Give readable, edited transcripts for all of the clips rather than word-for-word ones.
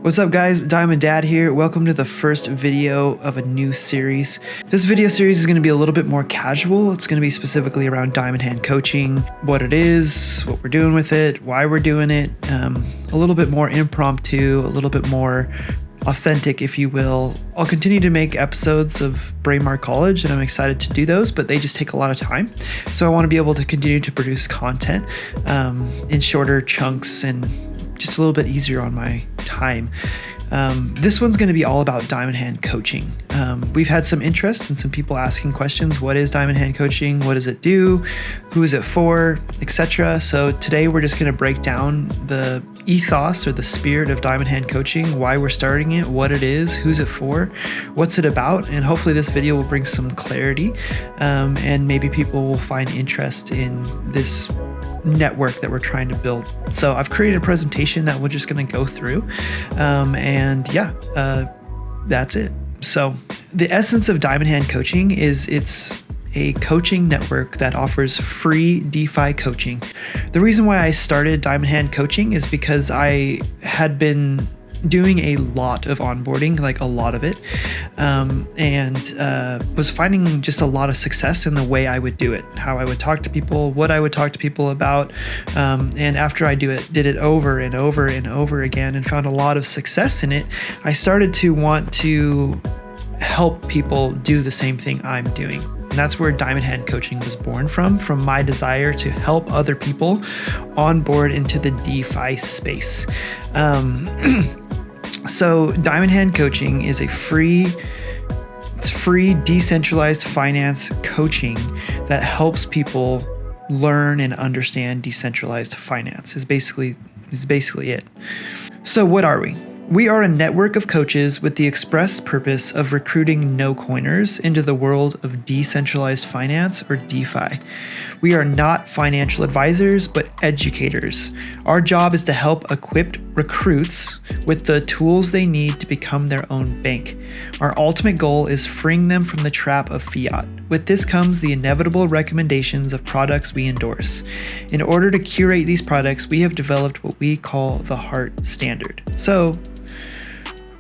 What's up guys, Diamond Dad here. Welcome to the first video of a new series. This video series is going to be a little bit more casual. It's going to be specifically around diamond hand coaching, what it is, what we're doing with it, why we're doing it, a little bit more impromptu, a little bit more authentic, if you will. I'll continue to make episodes of Braemar College and I'm excited to do those, but they just take a lot of time. So I want to be able to continue to produce content in shorter chunks and just a little bit easier on my time. This one's going to be all about diamond hand coaching. We've had some interest and some people asking questions. What is diamond hand coaching? What does it do? Who is it for? Etc. So today we're just going to break down the ethos or the spirit of diamond hand coaching, why we're starting it, what it is, who's it for, what's it about, and hopefully this video will bring some clarity and maybe people will find interest in this network that we're trying to build. So I've created a presentation that we're just going to go through that's it. So the essence of diamond hand coaching is it's a coaching network that offers free DeFi coaching. The reason why I started diamond hand coaching is because I had been doing a lot of onboarding, like a lot of it, and was finding just a lot of success in the way I would do it, how I would talk to people, what I would talk to people about, and after I did it over and over and over again and found a lot of success in it, I started to want to help people do the same thing I'm doing. And that's where diamond hand coaching was born from my desire to help other people onboard into the DeFi space. So diamond hand coaching is a free decentralized finance coaching that helps people learn and understand decentralized finance is basically it. So what are we? We are a network of coaches with the express purpose of recruiting no-coiners into the world of decentralized finance, or DeFi. We are not financial advisors, but educators. Our job is to help equip recruits with the tools they need to become their own bank. Our ultimate goal is freeing them from the trap of fiat. With this comes the inevitable recommendations of products we endorse. In order to curate these products, we have developed what we call the Heart Standard. So,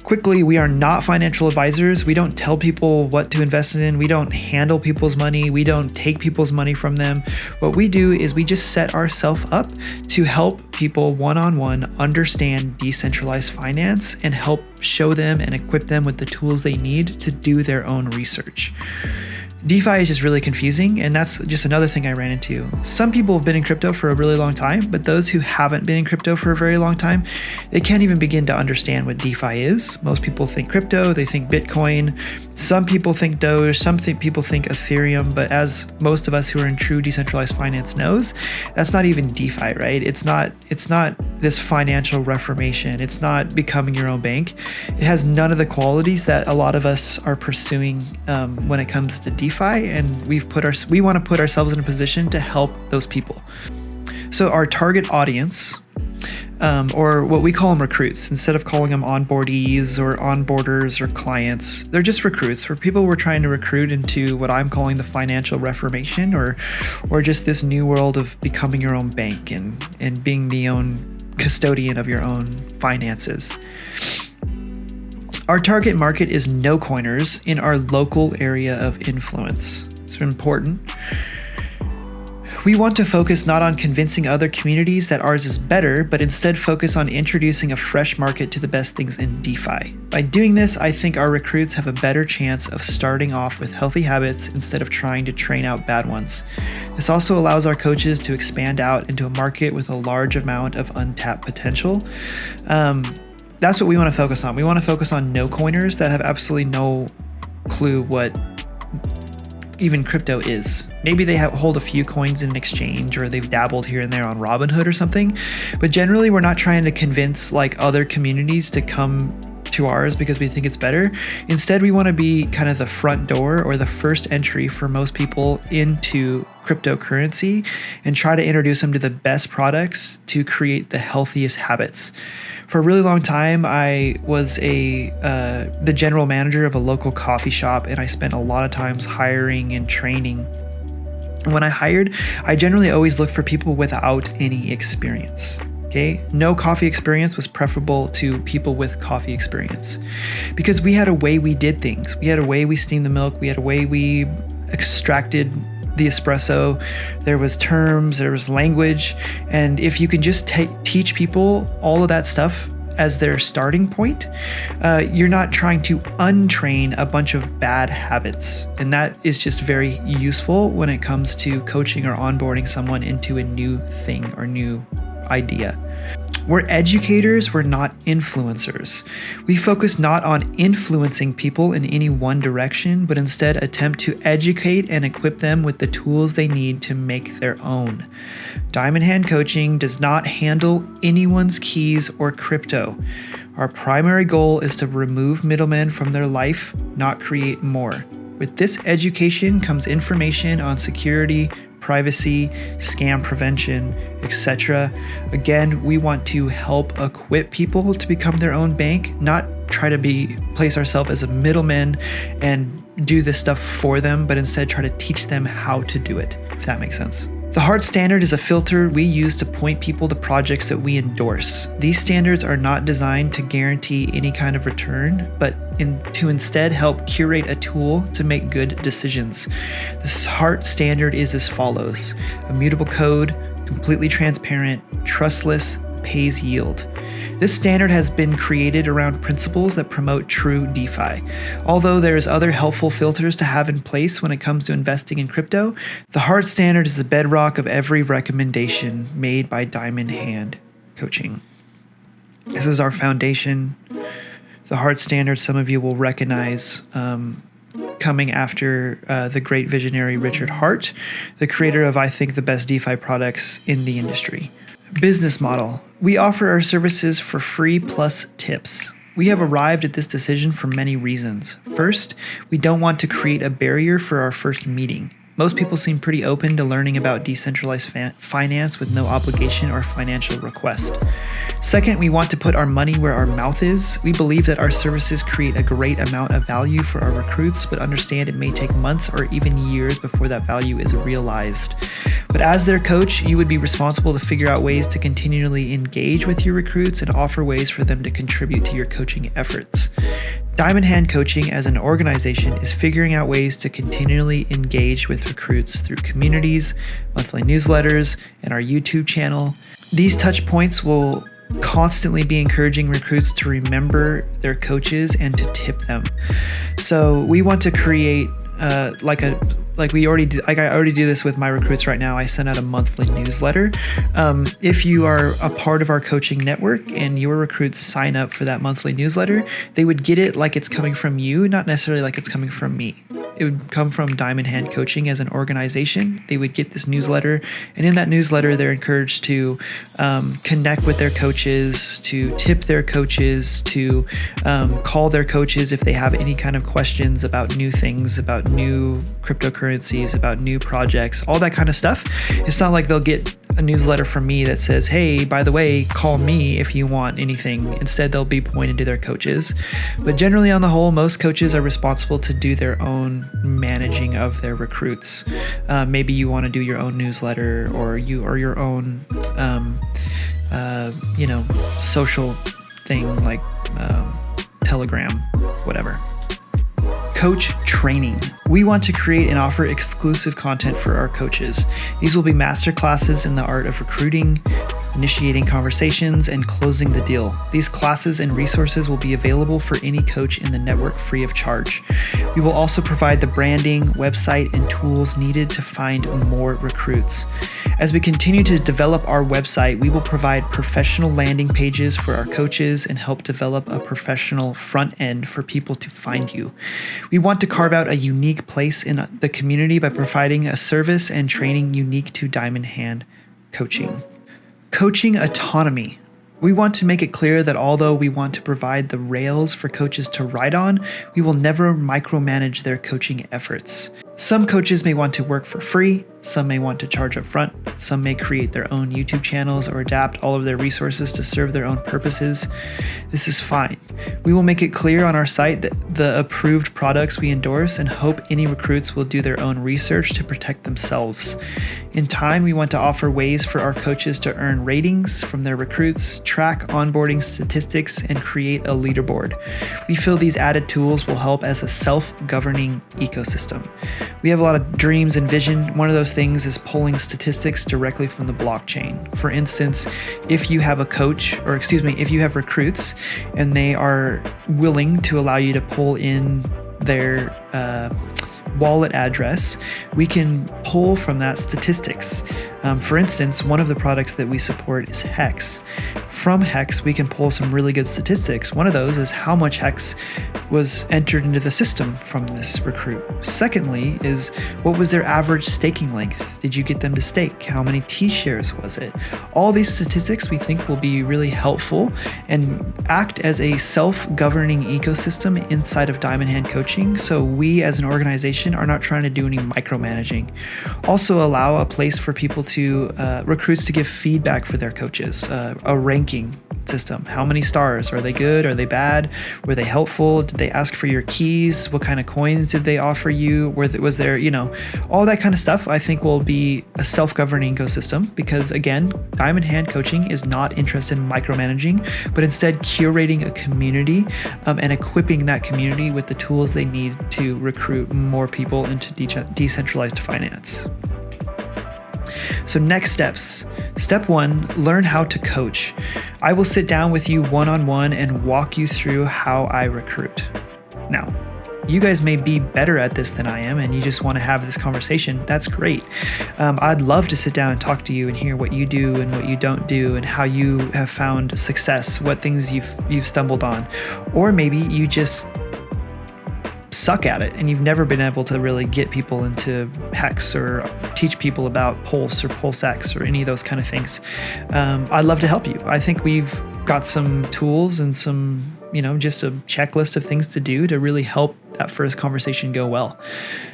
quickly, we are not financial advisors. We don't tell people what to invest in. We don't handle people's money. We don't take people's money from them. What we do is we just set ourselves up to help people one-on-one understand decentralized finance and help show them and equip them with the tools they need to do their own research. DeFi is just really confusing, and that's just another thing I ran into. Some people have been in crypto for a really long time, but those who haven't been in crypto for a very long time, they can't even begin to understand what DeFi is. Most people think crypto, they think Bitcoin. Some people think Doge, people think Ethereum, but as most of us who are in true decentralized finance knows, that's not even DeFi, right? It's not this financial reformation. It's not becoming your own bank. It has none of the qualities that a lot of us are pursuing when it comes to DeFi. And we want to put ourselves in a position to help those people. So our target audience, or what we call them recruits, instead of calling them onboardees or onboarders or clients, they're just recruits. For people we're trying to recruit into what I'm calling the financial reformation, or just this new world of becoming your own bank and being the own custodian of your own finances. Our target market is no-coiners in our local area of influence. It's important. We want to focus not on convincing other communities that ours is better, but instead focus on introducing a fresh market to the best things in DeFi. By doing this, I think our recruits have a better chance of starting off with healthy habits instead of trying to train out bad ones. This also allows our coaches to expand out into a market with a large amount of untapped potential. That's what we want to focus on. We want to focus on no-coiners that have absolutely no clue what even crypto is. Maybe they hold a few coins in an exchange, or they've dabbled here and there on Robinhood or something. But generally, we're not trying to convince like other communities to come to ours because we think it's better. Instead, we want to be kind of the front door or the first entry for most people into cryptocurrency and try to introduce them to the best products to create the healthiest habits. For a really long time, I was the general manager of a local coffee shop, and I spent a lot of times hiring and training. When I hired, I generally always looked for people without any experience. Okay, no coffee experience was preferable to people with coffee experience because we had a way we did things. We had a way we steamed the milk. We had a way we extracted the espresso. There was terms, there was language. And if you can just teach people all of that stuff as their starting point, you're not trying to untrain a bunch of bad habits. And that is just very useful when it comes to coaching or onboarding someone into a new thing or new idea. We're educators, we're not influencers. We focus not on influencing people in any one direction, but instead attempt to educate and equip them with the tools they need to make their own. Diamond Hand Coaching does not handle anyone's keys or crypto. Our primary goal is to remove middlemen from their life, not create more. With this education comes information on security, privacy, scam prevention, etc. Again, we want to help equip people to become their own bank, not try to place ourselves as a middleman and do this stuff for them, but instead try to teach them how to do it, if that makes sense. The hard standard is a filter we use to point people to projects that we endorse. These standards are not designed to guarantee any kind of return, but to instead help curate a tool to make good decisions. The hard standard is as follows: immutable code, completely transparent, trustless, pays yield. This standard has been created around principles that promote true DeFi. Although there's other helpful filters to have in place when it comes to investing in crypto, the hard standard is the bedrock of every recommendation made by Diamond Hand Coaching. This is our foundation. The hard standard, some of you will recognize coming after the great visionary Richard Hart, the creator of, I think, the best DeFi products in the industry. Business model. We offer our services for free plus tips. We have arrived at this decision for many reasons. First, we don't want to create a barrier for our first meeting. Most people seem pretty open to learning about decentralized finance with no obligation or financial request. Second, we want to put our money where our mouth is. We believe that our services create a great amount of value for our recruits, but understand it may take months or even years before that value is realized. But as their coach, you would be responsible to figure out ways to continually engage with your recruits and offer ways for them to contribute to your coaching efforts. Diamond Hand Coaching as an organization is figuring out ways to continually engage with recruits through communities, monthly newsletters, and our YouTube channel. These touch points will constantly be encouraging recruits to remember their coaches and to tip them. So we want to create I already do this with my recruits right now. I send out a monthly newsletter. If you are a part of our coaching network and your recruits sign up for that monthly newsletter, they would get it like it's coming from you, not necessarily like it's coming from me. It would come from Diamond Hand Coaching as an organization. They would get this newsletter, and in that newsletter, they're encouraged to connect with their coaches, to tip their coaches, to call their coaches if they have any kind of questions about new things, about new cryptocurrencies, about new projects, all that kind of stuff. It's not like they'll get a newsletter from me that says, hey, by the way, call me if you want anything. Instead, they'll be pointed to their coaches. But generally, on the whole, most coaches are responsible to do their own managing of their recruits. Maybe you want to do your own newsletter or your own, social thing like Telegram, whatever. Coach training. We want to create and offer exclusive content for our coaches. These will be masterclasses in the art of recruiting, initiating conversations, and closing the deal. These classes and resources will be available for any coach in the network free of charge. We will also provide the branding, website, and tools needed to find more recruits. As we continue to develop our website, we will provide professional landing pages for our coaches and help develop a professional front end for people to find you. We want to carve out a unique place in the community by providing a service and training unique to Diamond Hand Coaching. Coaching autonomy. We want to make it clear that although we want to provide the rails for coaches to ride on, we will never micromanage their coaching efforts. Some coaches may want to work for free, some may want to charge up front, some may create their own YouTube channels or adapt all of their resources to serve their own purposes. This is fine. We will make it clear on our site that the approved products we endorse and hope any recruits will do their own research to protect themselves. In time, we want to offer ways for our coaches to earn ratings from their recruits, track onboarding statistics, and create a leaderboard. We feel these added tools will help as a self-governing ecosystem. We have a lot of dreams and vision. One of those things is pulling statistics directly from the blockchain. For instance, if you have if you have recruits and they are willing to allow you to pull in their wallet address, we can pull from that statistics. For instance, one of the products that we support is Hex. From Hex, we can pull some really good statistics. One of those is how much Hex was entered into the system from this recruit. Secondly is what was their average staking length? Did you get them to stake? How many T-shares was it? All these statistics we think will be really helpful and act as a self-governing ecosystem inside of Diamond Hand Coaching, so we as an organization are not trying to do any micromanaging. Also allow a place for people to recruits to give feedback for their coaches, a ranking system. How many stars? Are they good? Are they bad? Were they helpful? Did they ask for your keys? What kind of coins did they offer you? Was there, all that kind of stuff I think will be a self-governing ecosystem, because again, Diamond Hand Coaching is not interested in micromanaging, but instead curating a community and equipping that community with the tools they need to recruit more people into decentralized finance. So next steps. Step 1, learn how to coach. I will sit down with you one-on-one and walk you through how I recruit. Now, you guys may be better at this than I am and you just want to have this conversation. That's great. I'd love to sit down and talk to you and hear what you do and what you don't do and how you have found success, what things you've stumbled on. Or maybe you just suck at it and you've never been able to really get people into Hex or teach people about Pulse or PulseX or any of those kind of things. I'd love to help you. I think we've got some tools and some, just a checklist of things to do to really help that first conversation go well.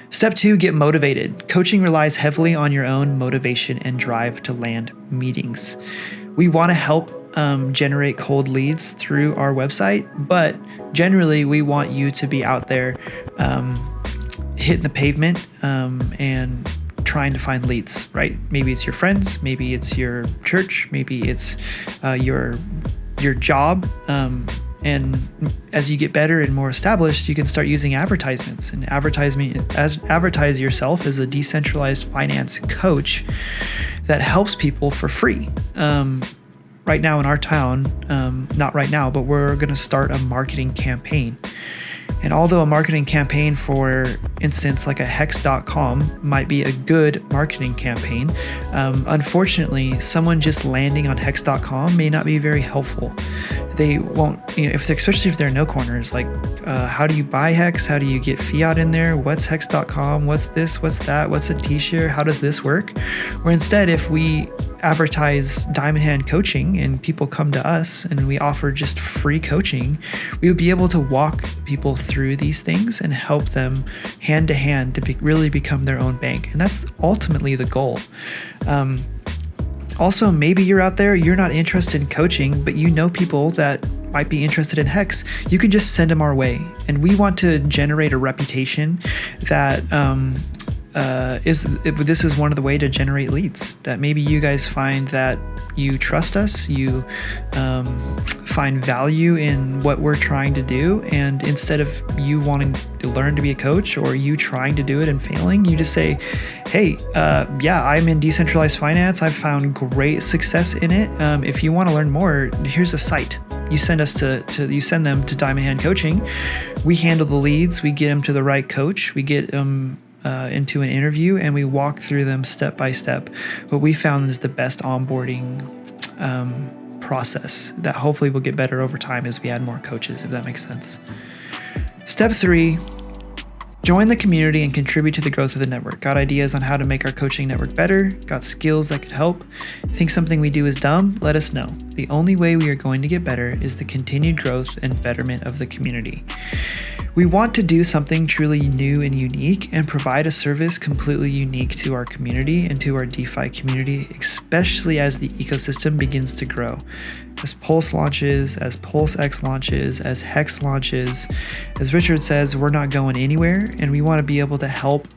Step 2, get motivated. Coaching relies heavily on your own motivation and drive to land meetings. We want to help generate cold leads through our website, but generally we want you to be out there hitting the pavement and trying to find leads, right? Maybe it's your friends, maybe it's your church, maybe it's your job. And as you get better and more established, you can start using advertisements and advertise yourself as a decentralized finance coach that helps people for free. Right now in our town, not right now, but we're going to start a marketing campaign. And although a marketing campaign, for instance, like a Hex.com might be a good marketing campaign, unfortunately, someone just landing on Hex.com may not be very helpful. They won't, especially if there are no corners, like how do you buy Hex? How do you get fiat in there? What's Hex.com? What's this? What's that? What's a T-share? How does this work? Or instead, if we advertise Diamond Hand Coaching and people come to us and we offer just free coaching, we would be able to walk people through these things and help them hand to hand to really become their own bank. And that's ultimately the goal. Also, maybe you're out there, you're not interested in coaching, but you know people that might be interested in Hex. You can just send them our way. And we want to generate a reputation that this is one of the way to generate leads, that maybe you guys find that you trust us, you find value in what we're trying to do, and instead of you wanting to learn to be a coach or you trying to do it and failing, you just say, hey, I'm in decentralized finance, I've found great success in it. If you want to learn more, here's a site. You send them to Diamond Hand Coaching. We handle the leads, we get them to the right coach, we get them into an interview, and we walk through them step by step. What we found is the best onboarding process that hopefully will get better over time as we add more coaches, if that makes sense. Step 3, Join the community and contribute to the growth of the network. Got ideas on how to make our coaching network better? Got skills that could help? Think something we do is dumb? Let us know. The only way we are going to get better is the continued growth and betterment of the community. We want to do something truly new and unique and provide a service completely unique to our community and to our DeFi community, especially as the ecosystem begins to grow. As Pulse launches, as Pulse X launches, as Hex launches, as Richard says, we're not going anywhere, and we want to be able to help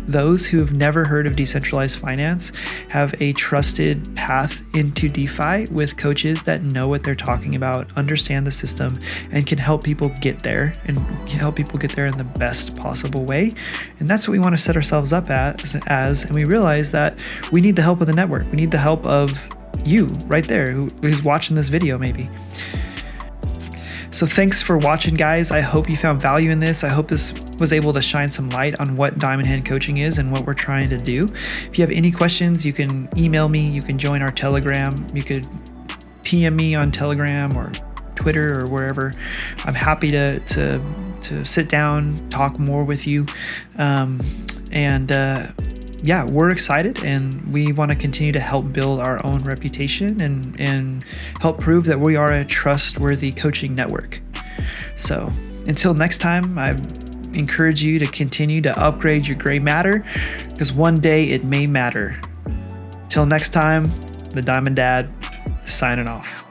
those who have never heard of decentralized finance have a trusted path into DeFi with coaches that know what they're talking about, understand the system, and can help people get there and help people get there in the best possible way. And that's what we want to set ourselves up as. And we realize that we need the help of the network. We need the help of you right there who's watching this video maybe. So thanks for watching, guys. I hope you found value in this. I hope this was able to shine some light on what Diamond Hand Coaching is and what we're trying to do. If you have any questions, you can email me. You can join our Telegram. You could PM me on Telegram or Twitter or wherever. I'm happy to sit down, talk more with you. Yeah, we're excited, and we want to continue to help build our own reputation and help prove that we are a trustworthy coaching network. So until next time, I encourage you to continue to upgrade your gray matter, because one day it may matter. Till next time, the Diamond Dad signing off.